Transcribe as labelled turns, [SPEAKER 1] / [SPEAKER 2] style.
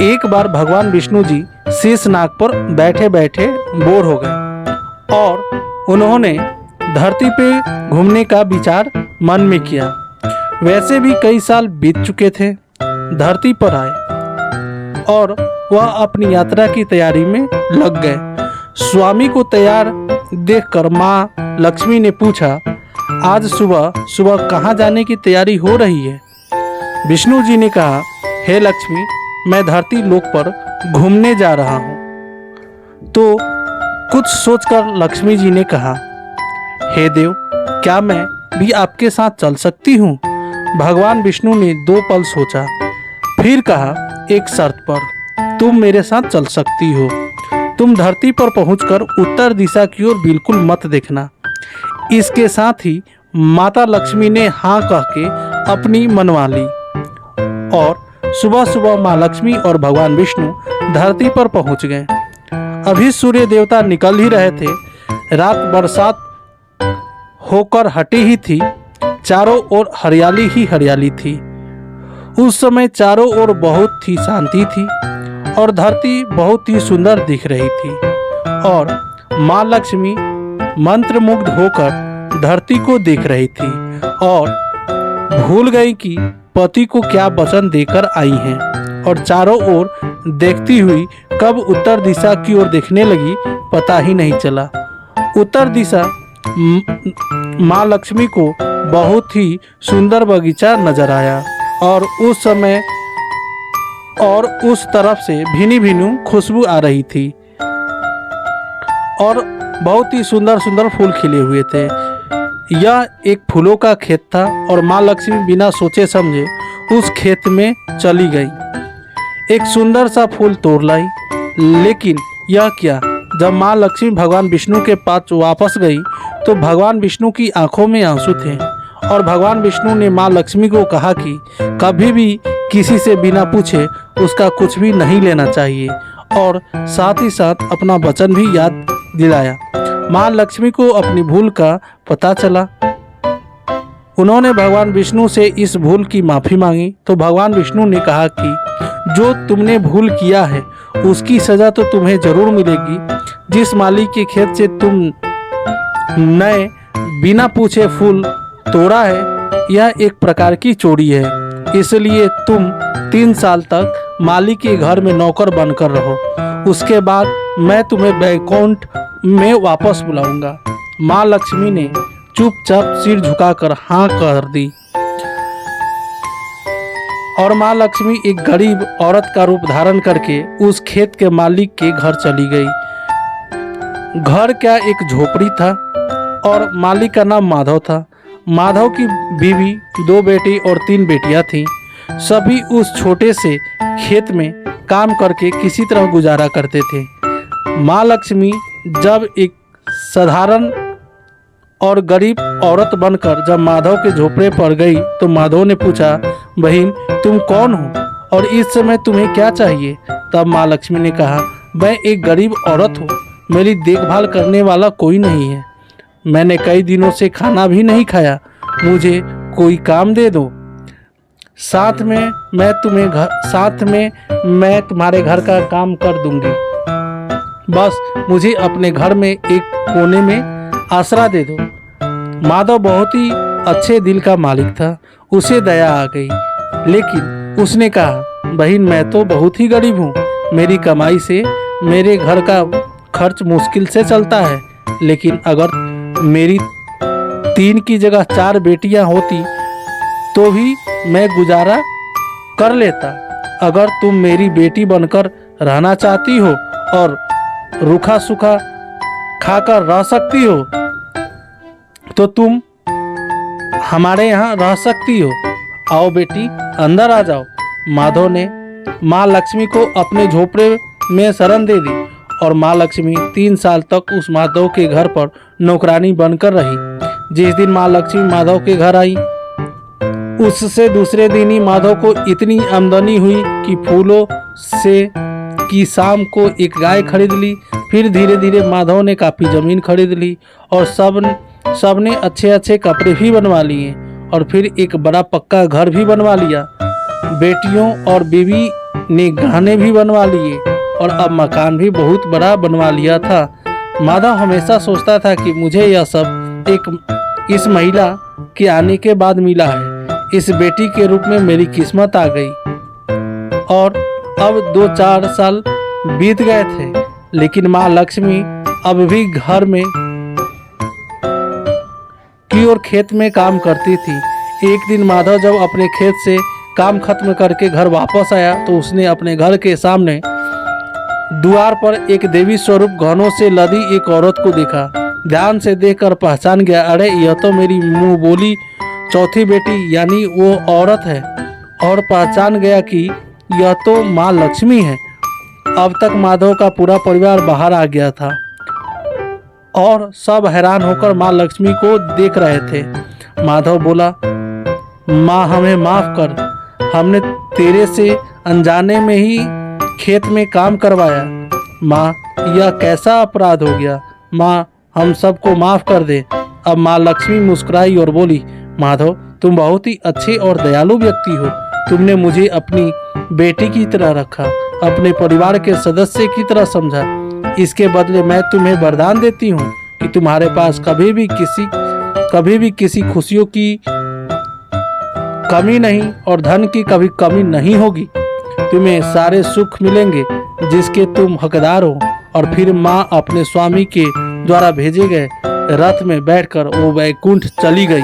[SPEAKER 1] एक बार भगवान विष्णु जी शेषनाग पर बैठे बैठे बोर हो गए और उन्होंने धरती पे घूमने का विचार मन में किया। वैसे भी कई साल बीत चुके थे। धरती पर आए और वह अपनी यात्रा की तैयारी में लग गए। स्वामी को तैयार देखकर माँ लक्ष्मी ने पूछा, आज सुबह सुबह कहाँ जाने की तैयारी हो रही है? विष्णु जी ने कहा, हे लक्ष्मी, मैं धरती लोक पर घूमने जा रहा हूँ। तो कुछ सोचकर लक्ष्मी जी ने कहा, हे देव, क्या मैं भी आपके साथ चल सकती हूँ? भगवान विष्णु ने 2 पल सोचा, फिर कहा, एक शर्त पर। तुम मेरे साथ चल सकती हो। तुम धरती पर पहुंचकर उत्तर दिशा की ओर बिल्कुल मत देखना। इसके साथ ही माता लक्ष्मी ने हाँ कह के अपनी मनवा ली और सुबह सुबह माँ लक्ष्मी और भगवान विष्णु धरती पर पहुंच गए। अभी सूर्य देवता निकल ही रहे थे। रात बरसात होकर हटी ही थी। चारों ओर हरियाली ही हरियाली थी। उस समय चारों ओर बहुत ही शांति थी और धरती बहुत ही सुंदर दिख रही थी और माँ लक्ष्मी मंत्रमुग्ध होकर धरती को देख रही थी और भूल गई कि पति को क्या वचन देकर आई हैं और चारों ओर देखती हुई कब उत्तर दिशा की ओर देखने लगी पता ही नहीं चला। उत्तर दिशा माँ लक्ष्मी को बहुत ही सुंदर बगीचा नजर आया और उस तरफ से भीनी भीनी खुशबू आ रही थी और बहुत ही सुंदर सुंदर फूल खिले हुए थे। यह एक फूलों का खेत था और माँ लक्ष्मी बिना सोचे समझे उस खेत में चली गई। एक सुंदर सा फूल तोड़ लाई, लेकिन यह क्या, जब माँ लक्ष्मी भगवान विष्णु के पास वापस गई तो भगवान विष्णु की आंखों में आंसू थे और भगवान विष्णु ने माँ लक्ष्मी को कहा कि कभी भी किसी से बिना पूछे उसका कुछ भी नहीं लेना चाहिए और साथ ही साथ अपना वचन भी याद दिलाया। माँ लक्ष्मी को अपनी भूल का पता चला। उन्होंने भगवान विष्णु से इस भूल की माफ़ी मांगी तो भगवान विष्णु ने कहा कि जो तुमने भूल किया है उसकी सज़ा तो तुम्हें ज़रूर मिलेगी। जिस माली के खेत से तुम नए बिना पूछे फूल तोड़ा है, यह एक प्रकार की चोरी है, इसलिए तुम 3 साल तक माली के घर में नौकर बनकर रहो। उसके बाद मैं तुम्हें वैकुंठ में वापस बुलाऊंगा। माँ लक्ष्मी ने चुपचाप सिर झुकाकर हाँ कर दी और माँ लक्ष्मी एक गरीब औरत का रूप धारण करके उस खेत के मालिक के घर चली गई। घर क्या एक झोपड़ी था और मालिक का नाम माधव था। माधव की बीवी 2 बेटे और 3 बेटियां थीं। सभी उस छोटे से खेत में काम करके किसी तरह गुजारा करते थे। माँ लक्ष्मी जब एक साधारण और गरीब औरत बनकर जब माधव के झोपड़े पर गई तो माधव ने पूछा, बहन तुम कौन हो और इस समय तुम्हें क्या चाहिए? तब माँ लक्ष्मी ने कहा, मैं एक गरीब औरत हूँ, मेरी देखभाल करने वाला कोई नहीं है। मैंने कई दिनों से खाना भी नहीं खाया, मुझे कोई काम दे दो। साथ में मैं तुम्हारे घर का काम कर दूंगी। बस मुझे अपने घर में एक कोने में आसरा दे दो। माधव बहुत ही अच्छे दिल का मालिक था। उसे दया आ गई, लेकिन उसने कहा, बहन मैं तो बहुत ही गरीब हूँ, मेरी कमाई से मेरे घर का खर्च मुश्किल से चलता है, लेकिन अगर मेरी 3 की जगह 4 बेटियां होती तो भी मैं गुजारा कर लेता। अगर तुम मेरी बेटी बनकर रहना चाहती हो और रूखा सूखा खाकर रह सकती हो तो तुम हमारे यहाँ रह सकती हो। आओ बेटी, अंदर आ जाओ। माधव ने माँ लक्ष्मी को अपने झोपड़े में शरण दे दी और माँ लक्ष्मी 3 साल तक उस माधव के घर पर नौकरानी बनकर रही। जिस दिन माँ लक्ष्मी माधव के घर आई, उससे दूसरे दिन ही माधव को इतनी आमदनी हुई कि फूलों से की शाम को एक गाय खरीद ली। फिर धीरे धीरे माधव ने काफ़ी ज़मीन खरीद ली और सब ने अच्छे अच्छे कपड़े भी बनवा लिए और फिर एक बड़ा पक्का घर भी बनवा लिया। बेटियों और बीवी ने गहने भी बनवा लिए और अब मकान भी बहुत बड़ा बनवा लिया था। माधव हमेशा सोचता था कि मुझे यह सब इस महिला के आने के बाद मिला है। इस बेटी के रूप में मेरी किस्मत आ गई। और अब 2-4 साल बीत गए थे, लेकिन माँ लक्ष्मी अब भी घर में की और खेत में काम करती थी। एक दिन माधव जब अपने खेत से काम खत्म करके घर वापस आया तो उसने अपने घर के सामने द्वार पर एक देवी स्वरूप गहनों से लदी एक औरत को देखा। ध्यान से देखकर पहचान गया, अरे यह तो मेरी मुंह बोली चौथी बेटी यानी वो औरत है। और पहचान गया कि यह तो माँ लक्ष्मी है। अब तक माधव का पूरा परिवार बाहर आ गया था और सब हैरान होकर माँ लक्ष्मी को देख रहे थे। माधव बोला, माँ हमें माफ कर, हमने तेरे से अनजाने में ही खेत में काम करवाया। माँ यह कैसा अपराध हो गया, माँ हम सबको माफ कर दे। अब माँ लक्ष्मी मुस्कुराई और बोली, माधव तुम बहुत ही अच्छे और दयालु व्यक्ति हो। तुमने मुझे अपनी बेटी की तरह रखा, अपने परिवार के सदस्य की तरह समझा। इसके बदले मैं तुम्हें वरदान देती हूँ कि तुम्हारे पास कभी भी किसी खुशियों की कमी नहीं और धन की कभी कमी नहीं होगी। तुम्हें सारे सुख मिलेंगे जिसके तुम हकदार हो। और फिर माँ अपने स्वामी के द्वारा भेजे गए रथ में बैठकर वो वैकुंठ चली गई।